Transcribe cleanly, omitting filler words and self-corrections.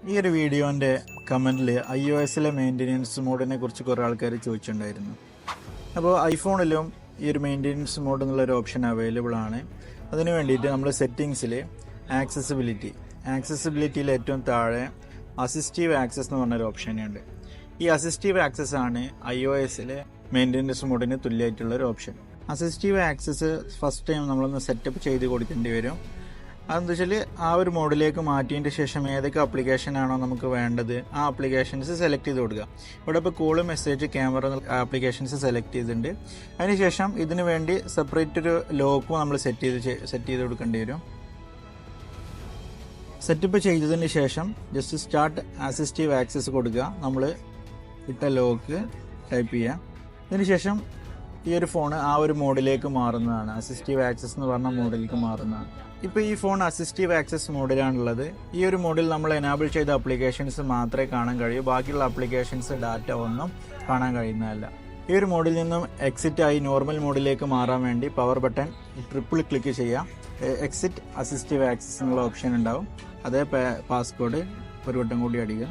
ഈ ഒരു വീഡിയോൻ്റെ കമൻറ്റിൽ iOS-ലെ മെയിൻ്റെനൻസ് മോഡിനെ കുറിച്ച് കുറേ ആൾക്കാർ ചോദിച്ചിട്ടുണ്ടായിരുന്നു. അപ്പോൾ ഐഫോണിലും ഈ ഒരു മെയിൻ്റെനൻസ് മോഡ് എന്നുള്ളൊരു ഓപ്ഷൻ അവൈലബിൾ ആണ്. അതിന് വേണ്ടിയിട്ട് നമ്മൾ സെറ്റിങ്സിൽ ആക്സസിബിലിറ്റിയിൽ ഏറ്റവും താഴെ അസിസ്റ്റീവ് ആക്സസ് എന്ന് പറഞ്ഞൊരു ഓപ്ഷനുണ്ട്. ഈ അസിസ്റ്റീവ് ആക്സസ് ആണ് iOS-ലെ മെയിൻ്റെനൻസ് മോഡിന് തുല്യമായിട്ടുള്ളൊരു option. Assistive access first time നമ്മളൊന്ന് സെറ്റപ്പ് ചെയ്ത് കൊടുക്കേണ്ടി വരും. അതെന്താ വെച്ചാൽ ആ ഒരു മോഡിലേക്ക് മാറ്റിയതിൻ്റെ ശേഷം ഏതൊക്കെ ആപ്ലിക്കേഷനാണോ നമുക്ക് വേണ്ടത് ആ ആപ്ലിക്കേഷൻസ് സെലക്ട് ചെയ്ത് കൊടുക്കുക. ഇവിടെ ഇപ്പോൾ call, message, camera applications select ചെയ്തിട്ടുണ്ട്. അതിനുശേഷം ഇതിന് വേണ്ടി സെപ്പറേറ്റ് ഒരു ലോക്കും നമ്മൾ സെറ്റ് ചെയ്ത് കൊടുക്കേണ്ടി വരും. സെറ്റപ്പ് ചെയ്തതിന് ശേഷം ജസ്റ്റ് സ്റ്റാർട്ട് അസിസ്റ്റീവ് ആക്സസ് കൊടുക്കുക. നമ്മൾ ഇട്ട ലോക്ക് ടൈപ്പ് ചെയ്യുക. അതിനുശേഷം ഈ ഒരു ഫോൺ ആ ഒരു മോഡിലേക്ക് മാറുന്നതാണ്. അസിസ്റ്റീവ് ആക്സസ് എന്ന് പറഞ്ഞ മോഡിലേക്ക് മാറുന്നതാണ്. ഇപ്പോൾ ഈ ഫോൺ അസിസ്റ്റീവ് ആക്സസ് മോഡിലാണുള്ളത്. ഈ ഒരു മോഡിൽ നമ്മൾ എനാബിൾ ചെയ്ത ആപ്ലിക്കേഷൻസ് മാത്രമേ കാണാൻ കഴിയൂ. ബാക്കിയുള്ള ആപ്ലിക്കേഷൻസ് ഡാറ്റ ഒന്നും കാണാൻ കഴിയുന്നതല്ല. ഈ ഒരു മോഡിൽ നിന്നും എക്സിറ്റ് ആയി നോർമൽ മോഡിലേക്ക് മാറാൻ വേണ്ടി പവർ ബട്ടൺ ട്രിപ്പിൾ ക്ലിക്ക് ചെയ്യാം. എക്സിറ്റ് അസിസ്റ്റീവ് ആക്സസ് എന്നുള്ള ഓപ്ഷൻ ഉണ്ടാവും. അതേ പാസ്കോഡ് ഒരു വട്ടം കൂടി അടിക്കുക.